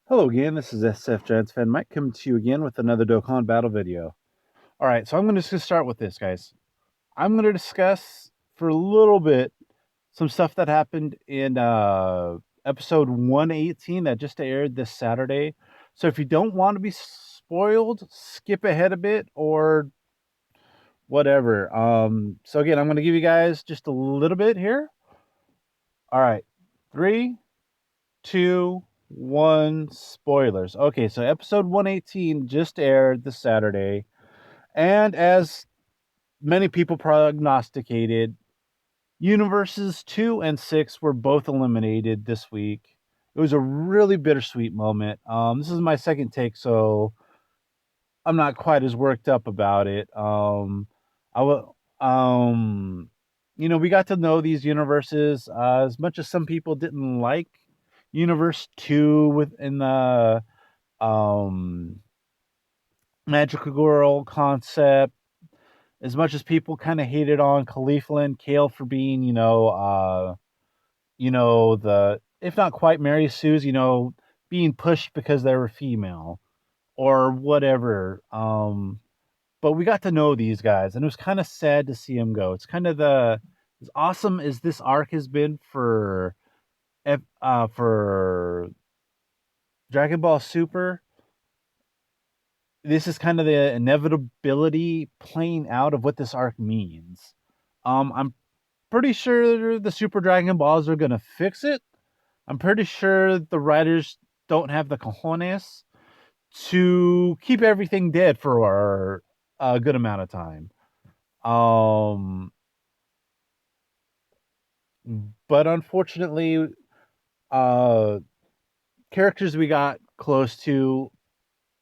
Hello again, this is SF Giants fan Mike coming to you again with another Dokkan Battle video. Alright, so I'm going to start with this, guys. I'm going to discuss for a little bit some stuff that happened in episode 118 that just aired this Saturday. So if you don't want to be spoiled, skip ahead a bit or whatever. So again, I'm going to give you guys just a little bit here. Alright, 3, 2, 1, spoilers. Okay, so episode 118 just aired this Saturday, and as many people prognosticated, universes 2 and 6 were both eliminated this week. It was a really bittersweet moment. This is my second take, so I'm not quite as worked up about it. I will, we got to know these universes as much as some people didn't like Universe 2 within the um, Magical Girl concept, as much as people kind of hated on Khalifa and Kale for being, the if not quite Mary Sue's, being pushed because they were female or whatever. But we got to know these guys, and it was kind of sad to see them go. It's kind of as awesome as this arc has been for Dragon Ball Super. This is kind of the inevitability playing out of what this arc means. I'm pretty sure the Super Dragon Balls are gonna fix it. I'm pretty sure the writers don't have the cojones to keep everything dead for a good amount of time. Um, but unfortunately, uh, characters we got close to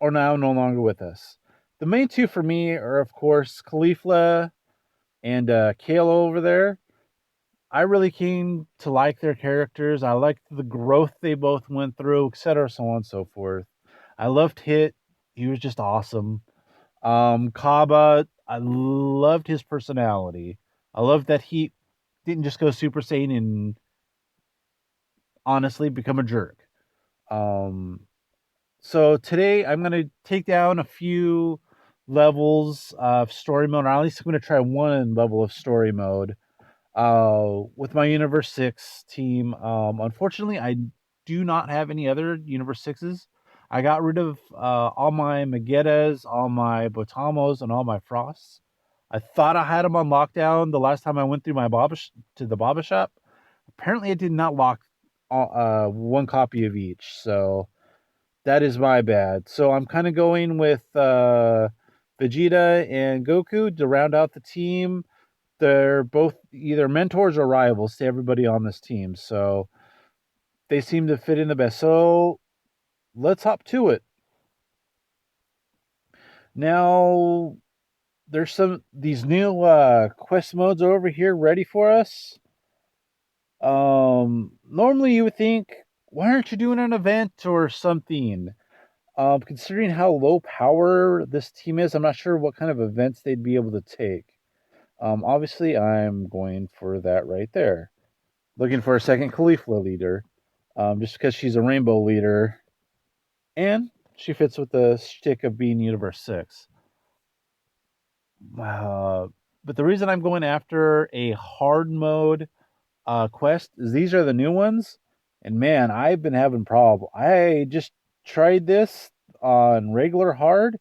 are now no longer with us. The main two for me are, of course, Khalifa and Kale over there. I really came to like their characters. I liked the growth they both went through, etc., so on and so forth. I loved Hit. He was just awesome. Kaba, I loved his personality. I loved that he didn't just go Super Saiyan and honestly become a jerk. Um, so today I'm going to take down a few levels of story mode, or at least I'm going to try one level of story mode with my Universe 6 team. Unfortunately, I do not have any other Universe 6s. I got rid of all my Magetas, all my Botamos, and all my Frosts. I thought I had them on lockdown the last time I went through my to the Baba shop. Apparently, I did not lock one copy of each, so that is my bad. So I'm kind of going with Vegeta and Goku to round out the team. They're both either mentors or rivals to everybody on this team, so they seem to fit in the best. So let's hop to it. Now there's these new quest modes over here ready for us. Normally you would think, why aren't you doing an event or something? Considering how low power this team is, I'm not sure what kind of events they'd be able to take. Obviously, I'm going for that right there. Looking for a second Khalifa leader, just because she's a rainbow leader, and she fits with the shtick of being Universe 6. Uh, but the reason I'm going after a hard mode quest is these are the new ones, and man, I've been having problems. I just tried this on regular hard,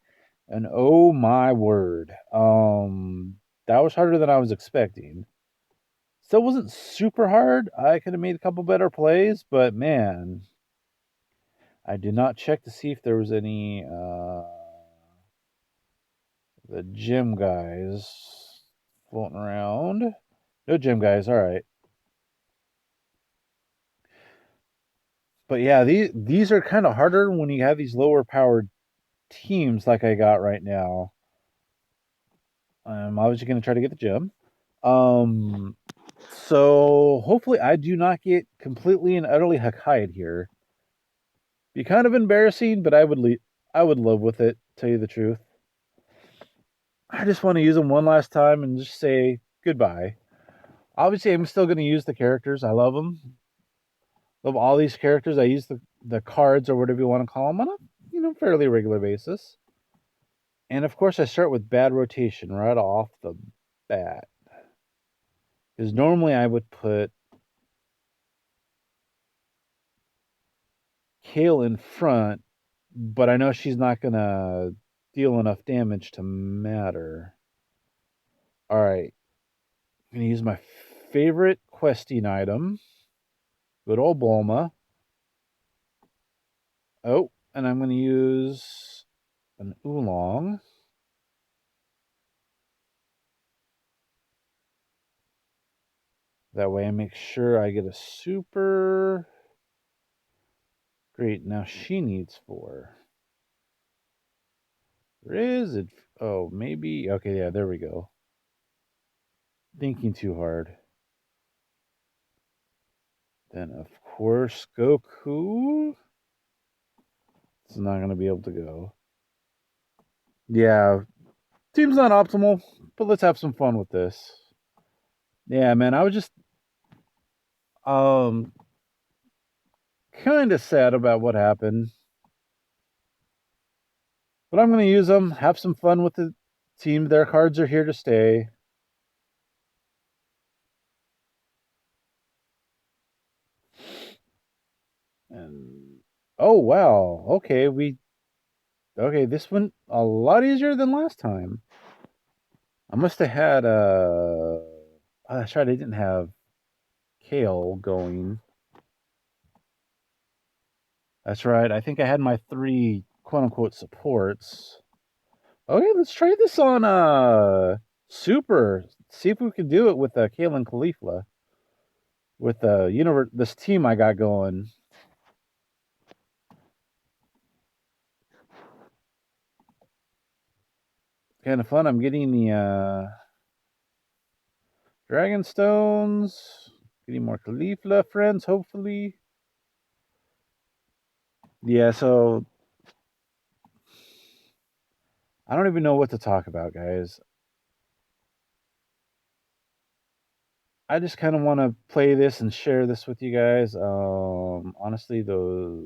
and oh my word, that was harder than I was expecting. Still wasn't super hard. I could have made a couple better plays, but man, I did not check to see if there was any the gym guys floating around. No gym guys. All right. But yeah, these are kind of harder when you have these lower powered teams like I got right now. I'm obviously going to try to get the gym. Um, so hopefully I do not get completely and utterly hackayed here. Be kind of embarrassing, but I would live with it. Tell you the truth, I just want to use them one last time and just say goodbye. Obviously, I'm still going to use the characters. I love them. Love all these characters. I use the cards or whatever you want to call them on a fairly regular basis. And of course, I start with bad rotation right off the bat. Because normally I would put Kale in front, but I know she's not going to deal enough damage to matter. All right. I'm going to use my favorite questing item. Good old Bulma. Oh, and I'm going to use an Oolong. That way I make sure I get a super. Great, now she needs 4. Where is it? Oh, maybe. Okay, yeah, there we go. Thinking too hard. Then, of course, Goku. It's not going to be able to go. Yeah, team's not optimal, but let's have some fun with this. Yeah, man, I was just um kind of sad about what happened. But I'm going to use them, have some fun with the team. Their cards are here to stay. And oh wow, okay, this went a lot easier than last time. I must have had that's right, I didn't have Kale going. That's right. I think I had my 3 quote unquote supports. Okay, let's try this on Super. See if we can do it with Kale and Khalifa. With this team I got going. Kind of fun. I'm getting the Dragon Stones. Getting more Khalifa friends, hopefully. Yeah, so I don't even know what to talk about, guys. I just kind of want to play this and share this with you guys. Honestly, the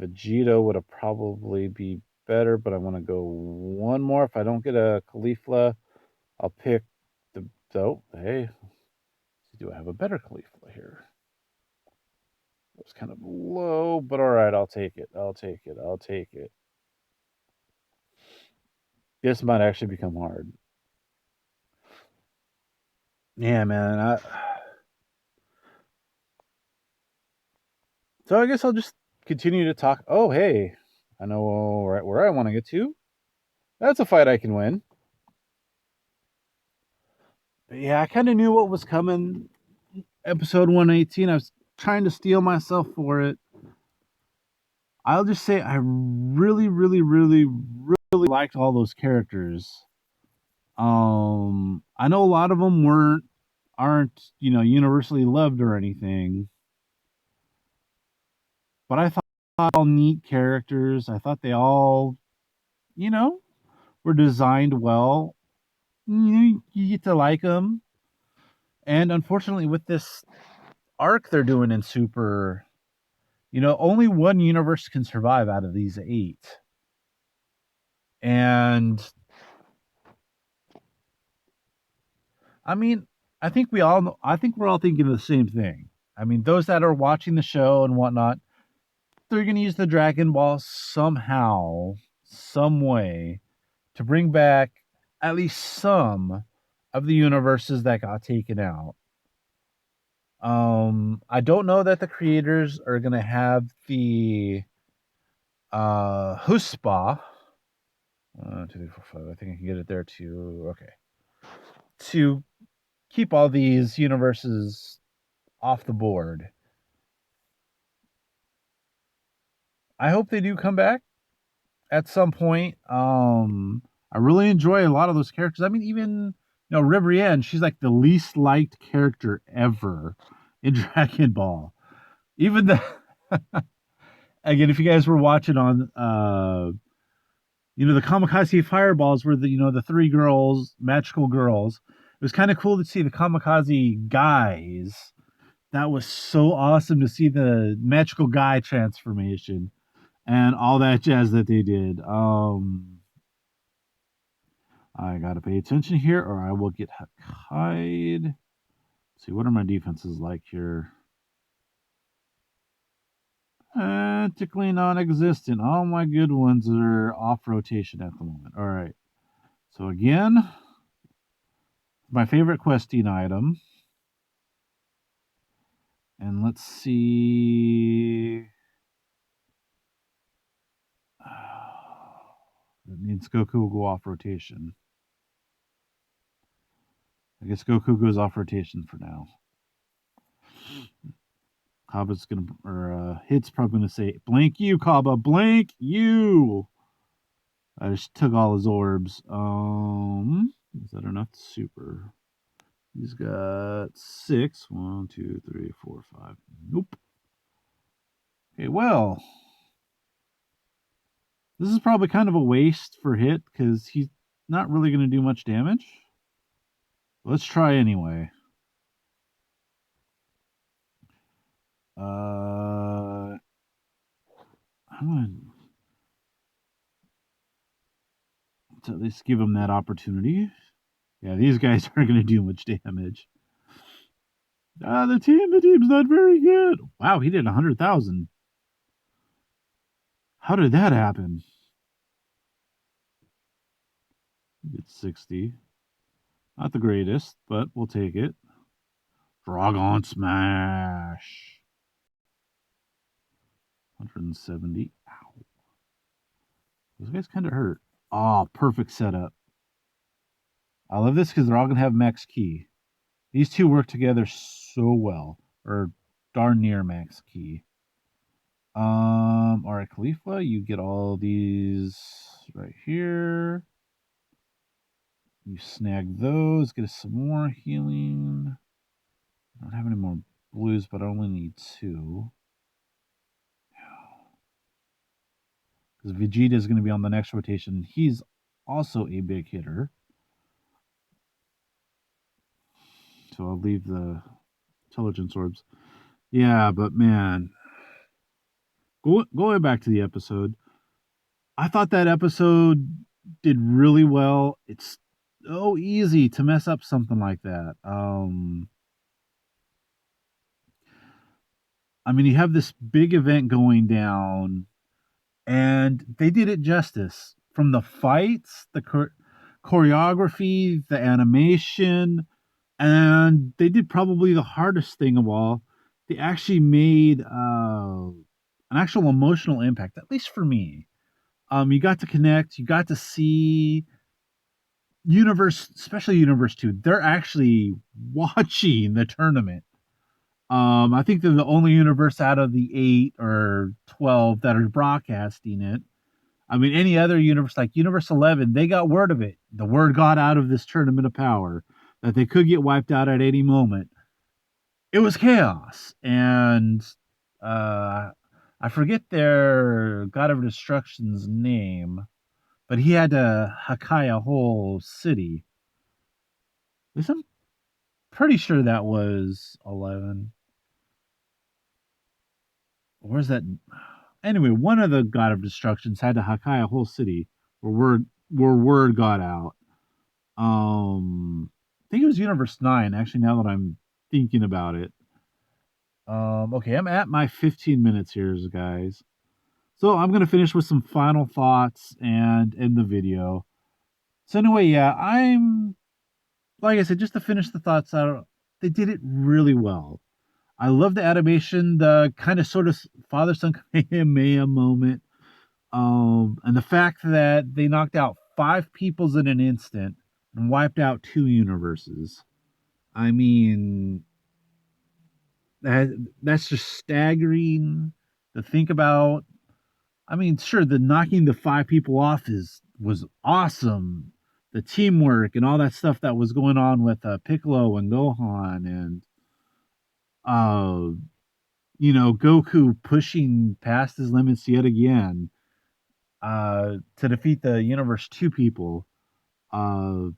Vegeta would have probably be better, but I want to go one more. If I don't get a Khalifa, I'll pick the. Oh, hey, do I have a better Khalifa here? It was kind of low, but all right, I'll take it. I'll take it. I'll take it. This might actually become hard. Yeah, man. So I guess I'll just continue to talk. Oh, hey, I know right where I want to get to. That's a fight I can win. But yeah, I kind of knew what was coming. Episode 118. I was trying to steel myself for it. I'll just say I really, really, really, really liked all those characters. I know a lot of them aren't universally loved or anything, but I thought all neat characters. I thought they all, you know, were designed well. You get to like them, and unfortunately, with this arc they're doing in Super, only one universe can survive out of these 8, and I mean, I think we're all thinking the same thing. I mean, those that are watching the show and whatnot, they're going to use the Dragon Ball somehow, some way, to bring back at least some of the universes that got taken out. I don't know that the creators are going to have the Huspa. 1, 2, 3, 4, 5. I think I can get it there too. Okay. To keep all these universes off the board. I hope they do come back at some point. I really enjoy a lot of those characters. I mean, even Ribrienne, she's like the least liked character ever in Dragon Ball. Even the again, if you guys were watching on the Kamikaze Fireballs were the 3 girls, magical girls. It was kind of cool to see the Kamikaze guys That was so awesome to see the magical guy transformation and all that jazz that they did. I gotta pay attention here, or I will get Hakkai'd. See, what are my defenses like here? Practically non-existent. All my good ones are off rotation at the moment. All right. So again, my favorite questing item. And let's see. That means Goku will go off rotation. I guess Goku goes off rotation for now. Kaba's gonna, or Hit's probably gonna say, "Blank you, Kaba, blank you." I just took all his orbs. Is that enough to super? He's got 6. 1, 2, 3, 4, 5. Nope. Okay, well, this is probably kind of a waste for Hit because he's not really going to do much damage. Let's try anyway. I'm going to at least give him that opportunity. Yeah, these guys aren't going to do much damage. The team's not very good. Wow, he did 100,000. How did that happen? It's 60. Not the greatest, but we'll take it. Dragon Smash. 170. Ow. Those guys kind of hurt. Oh, perfect setup. I love this because they're all going to have max key. These two work together so well, or darn near max key. All right, Khalifa, you get all these right here. You snag those, get us some more healing. I don't have any more blues, but I only need 2. Because Vegeta is going to be on the next rotation. He's also a big hitter. So I'll leave the intelligence orbs. Yeah, but man, going back to the episode, I thought that episode did really well. It's so easy to mess up something like that. I mean, you have this big event going down, and they did it justice. From the fights, the choreography, the animation, and they did probably the hardest thing of all. They actually made an actual emotional impact, at least for me. You got to connect, you got to see Universe, especially Universe 2. They're actually watching the tournament. I think they're the only universe out of the 8 or 12 that are broadcasting it. I mean, any other universe, like Universe 11, they got word of it. The word got out of this tournament of power that they could get wiped out at any moment. It was chaos. And I forget their God of Destruction's name, but he had to Hakai a whole city. At least I'm pretty sure that was 11. Where's that? Anyway, one of the God of Destructions had to Hakai a whole city where word got out. I think it was Universe 9, actually, now that I'm thinking about it. Okay, I'm at my 15 minutes here, guys. So I'm gonna finish with some final thoughts and end the video. So anyway, yeah, I'm like I said, just to finish the thoughts out, they did it really well. I love the animation, the kind of sort of father son Kamehameha moment, and the fact that they knocked out 5 peoples in an instant and wiped out 2 universes. I mean, that's just staggering to think about. I mean, sure, the knocking the 5 people off was awesome. The teamwork and all that stuff that was going on with Piccolo and Gohan, and uh, Goku pushing past his limits yet again to defeat the Universe 2 people. Uh,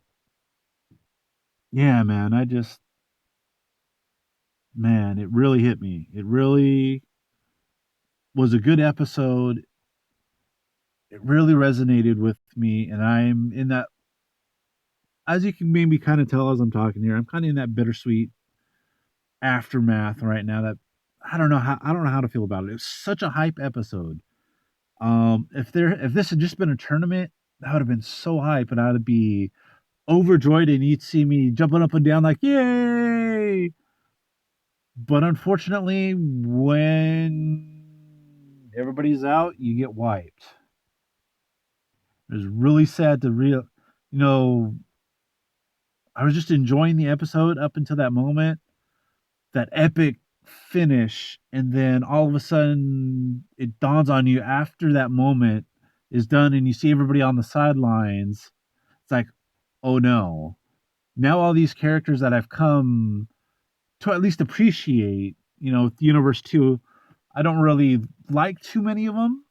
yeah, man, I just man, it really hit me. It really was a good episode. It really resonated with me, and I'm in that, as you can maybe kind of tell as I'm talking here, I'm kind of in that bittersweet aftermath right now. That I don't know how to feel about it. It was such a hype episode. If this had just been a tournament, that would have been so hype, and I'd be overjoyed, and you'd see me jumping up and down like yay. But unfortunately, when everybody's out, you get wiped. It was really sad to real, you know, I was just enjoying the episode up until that moment, that epic finish, and then all of a sudden it dawns on you after that moment is done and you see everybody on the sidelines. It's like, oh no. Now all these characters that I've come to at least appreciate, with Universe 2, I don't really like too many of them.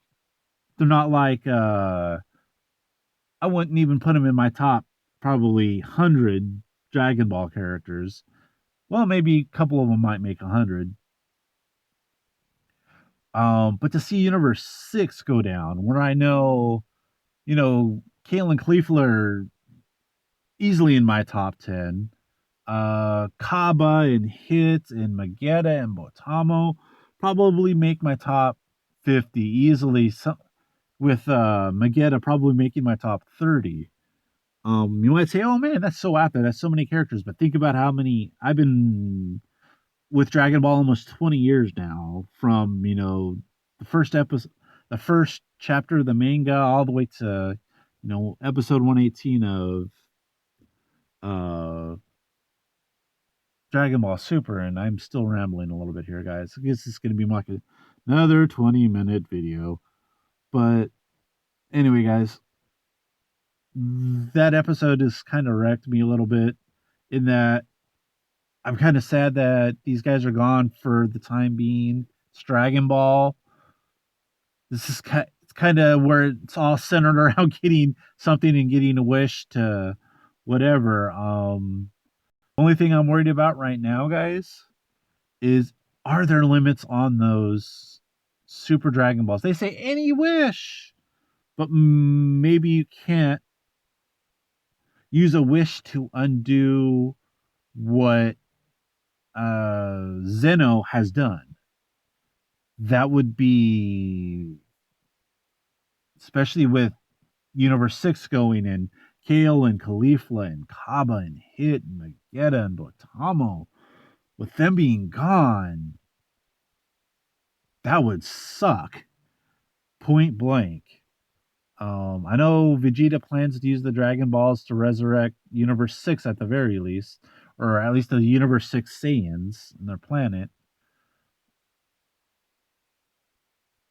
They're not like I wouldn't even put them in my top probably 100 Dragon Ball characters. Well, maybe a couple of them might make 100. But to see Universe 6 go down, where I know, Kale and Cleefler are easily in my top 10. Kaba and Hit and Magetta and Botamo probably make my top 50 easily. With Magetta probably making my top 30. You might say, "Oh man, that's so out there. That's so many characters." But think about how many I've been with Dragon Ball almost 20 years now. From the first episode, the first chapter of the manga, all the way to episode 118 of uh Dragon Ball Super, and I'm still rambling a little bit here, guys. I guess it's going to be like another 20-minute video. But anyway, guys, that episode has kind of wrecked me a little bit in that I'm kind of sad that these guys are gone for the time being. It's Dragon Ball. This is it's kind of where it's all centered around getting something and getting a wish to whatever. Only thing I'm worried about right now, guys, is are there limits on those Super Dragon Balls? They say any wish, but maybe you can't use a wish to undo what Zeno has done. That would be, especially with Universe 6 going and Kale and Caulifla and Kaba and Hit and Magetta and Botamo, with them being gone, that would suck. Point blank. I know Vegeta plans to use the Dragon Balls to resurrect Universe 6 at the very least, or at least the Universe 6 Saiyans in their planet.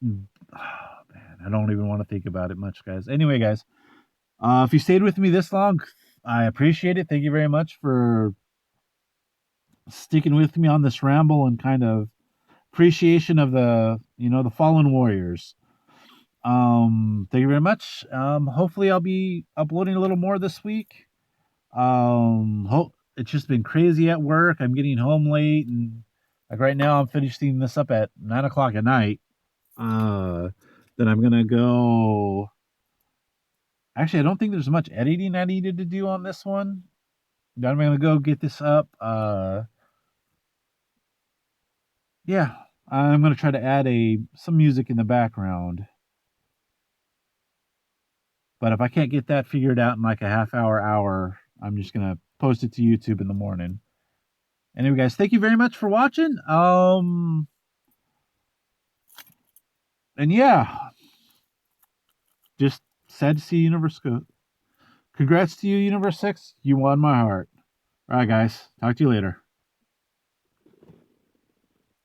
Oh, man, I don't even want to think about it much, guys. Anyway, guys, if you stayed with me this long, I appreciate it. Thank you very much for sticking with me on this ramble and kind of appreciation of the fallen warriors. Thank you very much. Hopefully I'll be uploading a little more this week. It's just been crazy at work. I'm getting home late, and like right now I'm finishing this up at 9 o'clock at night. Then I'm gonna go. Actually, I don't think there's much editing I needed to do on this one. Then I'm gonna go get this up. Yeah, I'm gonna try to add some music in the background. But if I can't get that figured out in like a half hour, I'm just gonna post it to YouTube in the morning. Anyway, guys, thank you very much for watching. And yeah, just sad to see Universe go. Congrats to you, Universe 6. You won my heart. All right, guys. Talk to you later.